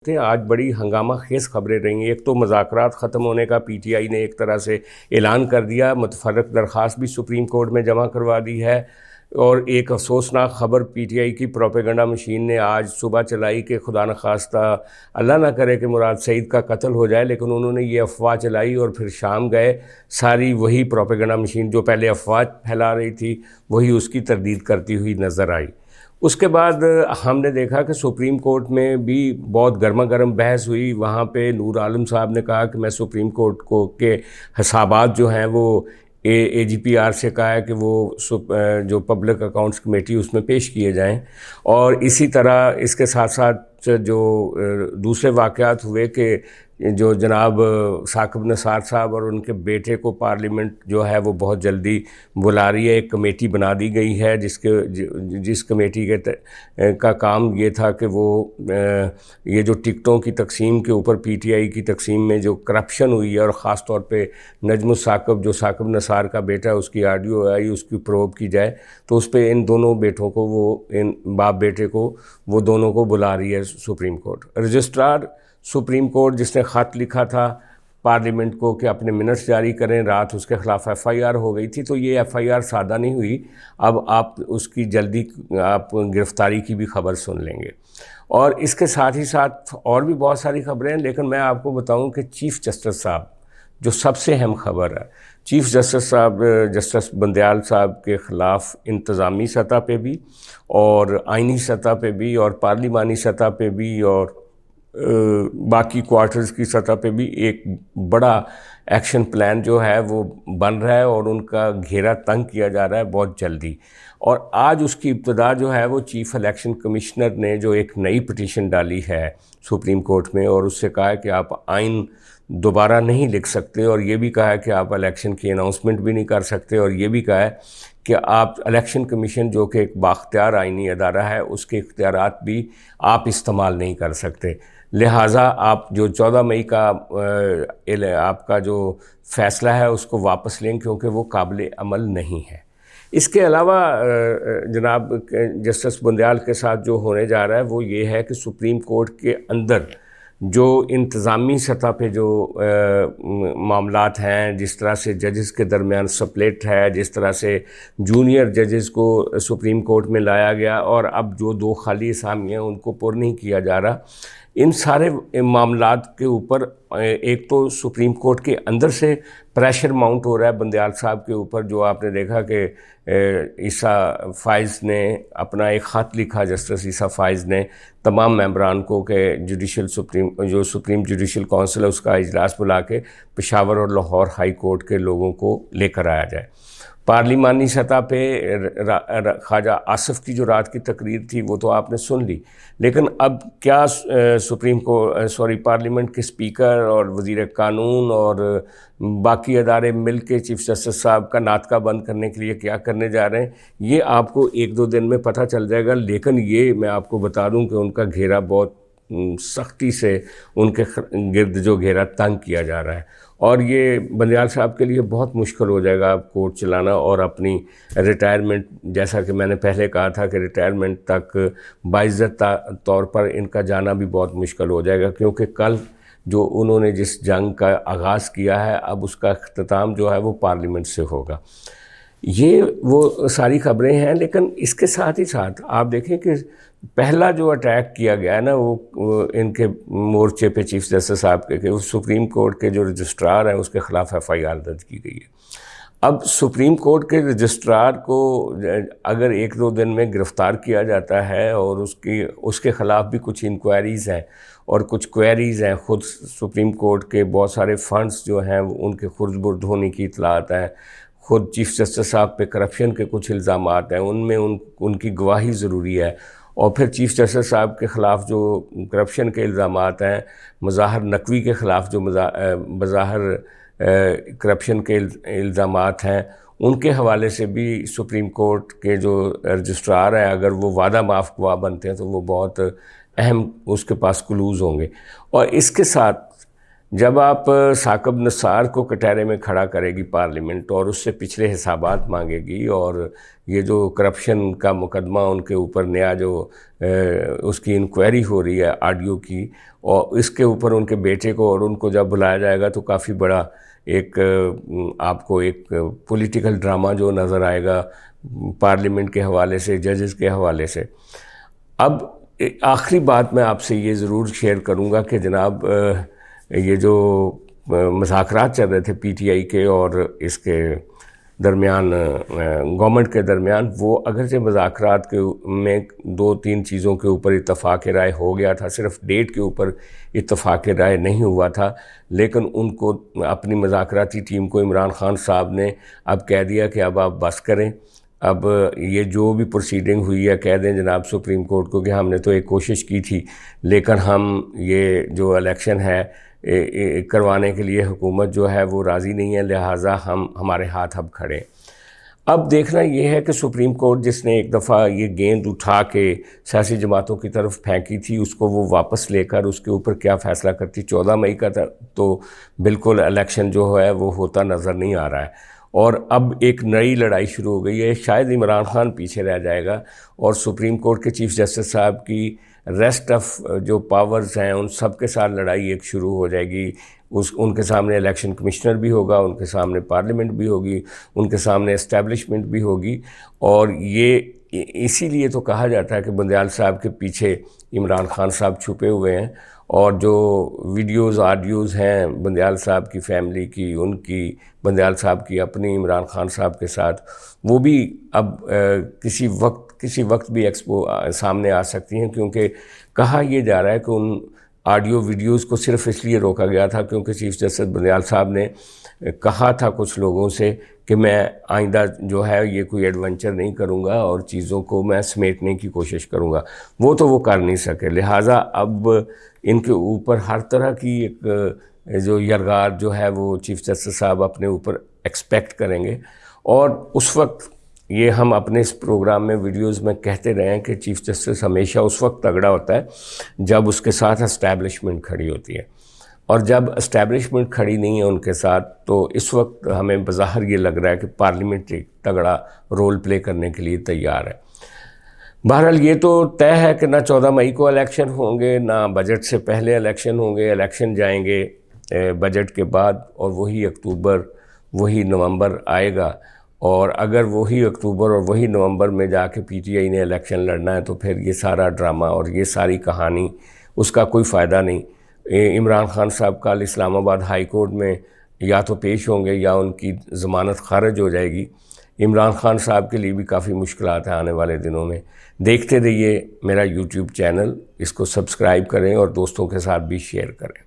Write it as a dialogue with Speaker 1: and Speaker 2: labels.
Speaker 1: थे। आज बड़ी हंगामा खेज़ खबरें रही हैं। एक तो मुज़ाकरात ख़त्म होने का पीटीआई ने एक तरह से ऐलान कर दिया, मुतफ़र्रिक़ दरख्वास्त भी सुप्रीम कोर्ट में जमा करवा दी है। और एक अफसोसनाक ख़बर पीटीआई की प्रोपेगेंडा मशीन ने आज सुबह चलाई कि खुदा न खास्ता अल्लाह ना करे कि मुराद सईद का कत्ल हो जाए, लेकिन उन्होंने ये अफवाह चलाई और फिर शाम गए, सारी वही प्रोपेगेंडा मशीन जो पहले अफवाह फैला रही थी वही उसकी तरदीद करती हुई नज़र आई। उसके बाद हमने देखा कि सुप्रीम कोर्ट में भी बहुत गर्मा गर्म बहस हुई। वहाँ पे नूर आलम साहब ने कहा कि मैं सुप्रीम कोर्ट को के हिसाबात जो हैं वो एजीपीआर से कहा है कि वो जो पब्लिक अकाउंट्स कमेटी उसमें पेश किए जाएं। और इसी तरह इसके साथ साथ जो दूसरे वाक़यात हुए कि जो जनाब साकिब नसार साहब और उनके बेटे को पार्लियामेंट जो है वो बहुत जल्दी बुला रही है। एक कमेटी बना दी गई है जिस कमेटी का काम ये था कि वो ये जो टिकटों की तकसीम के ऊपर पीटीआई की तकसीम में जो करप्शन हुई है और ख़ास तौर पे नजमुस साकिब जो साकिब नसार का बेटा है उसकी ऑडियो आई उसकी प्रोब की जाए, तो उस पर इन दोनों बेटों को इन बाप बेटे को वो दोनों को बुला रही है supreme court. Registrar supreme court जिसने ख़त लिखा था पार्लियामेंट को कि अपने मिनट्स जारी करें, रात उसके ख़िलाफ़ एफआईआर हो गई थी। तो ये एफआईआर सादा नहीं हुई, अब आप उसकी जल्दी आप गिरफ़्तारी की भी खबर सुन लेंगे। और इसके साथ ही साथ और भी बहुत सारी खबरें हैं, लेकिन मैं आपको बताऊं कि चीफ़ जस्टिस साहब जो सबसे अहम खबर है, चीफ़ जस्टिस साहब जस्टिस बंदयाल साहब के ख़िलाफ़ इंतज़ामी सतह पे भी और आइनी सतह पे भी और पार्लिमानी सतह पे भी और बाकी क्वार्टर्स की सतह पे भी एक बड़ा एक्शन प्लान जो है वो बन रहा है और उनका घेरा तंग किया जा रहा है बहुत जल्दी। और आज उसकी इब्तिदा जो है वो चीफ़ इलेक्शन कमिश्नर ने जो एक नई पिटीशन डाली है सुप्रीम कोर्ट में और उससे कहा है कि आप आइन दोबारा नहीं लिख सकते, और ये भी कहा है कि आप इलेक्शन की अनाउंसमेंट भी नहीं कर सकते, और ये भी कहा है कि आप इलेक्शन कमीशन जो कि एक बाख्तियार आइनी अदारा है उसके इख्तियारात भी आप इस्तेमाल नहीं कर सकते। लिहाजा आप जो 14 मई का आपका जो फ़ैसला है उसको वापस लें क्योंकि वो काबिल अमल नहीं है। इसके अलावा जनाब जस्टिस बंदयाल के साथ जो होने जा रहा है वो ये है कि सुप्रीम कोर्ट के अंदर जो इंतज़ामी सतह पे जो मामलात हैं, जिस तरह से जजेस के दरमियान स्प्लिट है, जिस तरह से जूनियर जजेस को सुप्रीम कोर्ट में लाया गया और अब जो 2 खाली असामियाँ उनको पुर नहीं किया जा रहा, इन सारे मामलात के ऊपर एक तो सुप्रीम कोर्ट के अंदर से प्रेशर माउंट हो रहा है बंदयाल साहब के ऊपर। जो आपने देखा कि ईसा फ़ाइज़ ने अपना एक ख़त लिखा, जस्टिस ईसा फ़ाइज़ ने तमाम मेंबरान को कि सुप्रीम जुडिशल काउंसिल है उसका इजलास बुला के पेशावर और लाहौर हाई कोर्ट के लोगों को लेकर आया जाए। पार्लिमानी सतह पे ख्वाजा आसिफ की जो रात की तकरीर थी वो तो आपने सुन ली, लेकिन अब क्या पार्लियामेंट के स्पीकर और वज़ीर कानून और बाकी अदारे मिल के चीफ़ जस्टिस साहब का नाटका बंद करने के लिए क्या करने जा रहे हैं ये आपको 1-2 दिन में पता चल जाएगा। लेकिन ये मैं आपको बता दूं कि उनका घेरा बहुत सख्ती से उनके गिर्द जो घेरा तंग किया जा रहा है और ये बंदयाल साहब के लिए बहुत मुश्किल हो जाएगा कोर्ट चलाना और अपनी रिटायरमेंट, जैसा कि मैंने पहले कहा था कि रिटायरमेंट तक बाइज़्ज़त तौर पर इनका जाना भी बहुत मुश्किल हो जाएगा, क्योंकि कल जो उन्होंने जिस जंग का आगाज़ किया है अब उसका अख्ताम जो है वो पार्लियामेंट से होगा। ये वो सारी खबरें हैं, लेकिन इसके साथ ही साथ आप देखें कि पहला जो अटैक किया गया है ना वो इनके मोर्चे पे चीफ जस्टिस साहब के उस सुप्रीम कोर्ट के जो रजिस्ट्रार हैं उसके ख़िलाफ़ एफआईआर दर्ज की गई है। अब सुप्रीम कोर्ट के रजिस्ट्रार को अगर 1-2 दिन में गिरफ़्तार किया जाता है और उसके ख़िलाफ़ भी कुछ इंक्वायरीज़ हैं और कुछ क्वेरीज़ हैं, ख़ुद सुप्रीम कोर्ट के बहुत सारे फ़ंड्स जो हैं उनके खुर्द-बुर्द होने की इतलात हैं, ख़ुद चीफ जस्टिस साहब पे करप्शन के कुछ इल्ज़ामात हैं, उनमें उनकी गवाही ज़रूरी है। और फिर चीफ जस्टिस साहब के ख़िलाफ़ जो करप्शन के इल्ज़ामात हैं, मज़ाहिर नकवी के ख़िलाफ़ जो बज़ाहिर करप्शन के इल्ज़ामात हैं, उनके हवाले से भी सुप्रीम कोर्ट के जो रजिस्ट्रार हैं अगर वो वादा माफ़ गवाह बनते हैं तो वो बहुत अहम उसके पास क्लूज़ होंगे। और इसके साथ जब आप साकब नसार को कटहरे में खड़ा करेगी पार्लियामेंट और उससे पिछले हिसाबात मांगेगी, और ये जो करप्शन का मुकदमा उनके ऊपर नया जो उसकी इंक्वायरी हो रही है ऑडियो की, और इसके ऊपर उनके बेटे को और उनको जब बुलाया जाएगा तो काफ़ी बड़ा एक आपको एक पॉलिटिकल ड्रामा जो नज़र आएगा पार्लियामेंट के हवाले से, जजेस के हवाले से। अब आखिरी बात मैं आपसे ये ज़रूर शेयर करूँगा कि जनाब ये जो मुज़ाकरात चल रहे थे पीटीआई के और इसके दरमियान, गवर्नमेंट के दरमियान, वो अगरचे मुज़ाकरात के में 2-3 चीज़ों के ऊपर इत्तफ़ाक़ राय हो गया था, सिर्फ डेट के ऊपर इत्तफ़ाक़ राय नहीं हुआ था, लेकिन उनको अपनी मुज़ाकराती टीम को इमरान ख़ान साहब ने अब कह दिया कि अब आप बस करें, अब ये जो भी प्रोसीडिंग हुई है कह दें जनाब सुप्रीम कोर्ट को कि हमने तो एक कोशिश की थी, लेकिन हम ये जो इलेक्शन है करवाने के लिए हुकूमत जो है वो राज़ी नहीं है, लिहाजा हमारे हाथ अब खड़े। अब देखना ये है कि सुप्रीम कोर्ट जिसने एक दफ़ा ये गेंद उठा के सियासी जमातों की तरफ फेंकी थी, उसको वो वापस लेकर उसके ऊपर क्या फ़ैसला करती। 14 मई का तो बिल्कुल इलेक्शन जो है वो होता नज़र नहीं आ रहा है, और अब एक नई लड़ाई शुरू हो गई है। शायद इमरान खान पीछे रह जाएगा और सुप्रीम कोर्ट के चीफ जस्टिस साहब की रेस्ट ऑफ जो पावर्स हैं उन सब के साथ लड़ाई एक शुरू हो जाएगी। उनके सामने इलेक्शन कमिश्नर भी होगा, उनके सामने पार्लियामेंट भी होगी, उनके सामने इस्टेब्लिशमेंट भी होगी, और ये इसीलिए तो कहा जाता है कि बंदयाल साहब के पीछे इमरान खान साहब छुपे हुए हैं, और जो वीडियोज़ ऑडियोज़ हैं बंदयाल साहब की फ़ैमिली की, उनकी, बंदयाल साहब की अपनी, इमरान खान साहब के साथ, वो भी अब किसी वक्त भी सामने आ सकती हैं, क्योंकि कहा यह जा रहा है कि उन ऑडियो वीडियोज़ को सिर्फ इसलिए रोका गया था क्योंकि चीफ जस्टिस बंदयाल साहब ने कहा था कुछ लोगों से कि मैं आइंदा जो है ये कोई एडवेंचर नहीं करूँगा और चीज़ों को मैं समेटने की कोशिश करूँगा। वो तो वो कर नहीं सके, लिहाजा अब इनके ऊपर हर तरह की एक जो यरगार जो है वो चीफ जस्टिस साहब अपने ऊपर एक्सपेक्ट करेंगे। और उस वक्त ये हम अपने इस प्रोग्राम में वीडियोस में कहते रहे हैं कि चीफ जस्टिस हमेशा उस वक्त तगड़ा होता है जब उसके साथ एस्टैब्लिशमेंट खड़ी होती है, और जब एस्टैब्लिशमेंट खड़ी नहीं है उनके साथ तो इस वक्त हमें बज़ाहिर ये लग रहा है कि पार्लियामेंट एक तगड़ा रोल प्ले करने के लिए तैयार है। बहरहाल ये तो तय है कि ना 14 मई को इलेक्शन होंगे, ना बजट से पहले इलेक्शन होंगे, इलेक्शन जाएंगे बजट के बाद, और वही अक्टूबर वही नवंबर आएगा। और अगर वही अक्टूबर और वही नवंबर में जाके पीटीआई ने इलेक्शन लड़ना है तो फिर ये सारा ड्रामा और ये सारी कहानी उसका कोई फ़ायदा नहीं। इमरान खान साहब कल इस्लामाबाद हाई कोर्ट में या तो पेश होंगे या उनकी ज़मानत खारिज हो जाएगी। इमरान खान साहब के लिए भी काफ़ी मुश्किलात हैं आने वाले दिनों में। देखते रहिए मेरा यूट्यूब चैनल, इसको सब्सक्राइब करें और दोस्तों के साथ भी शेयर करें।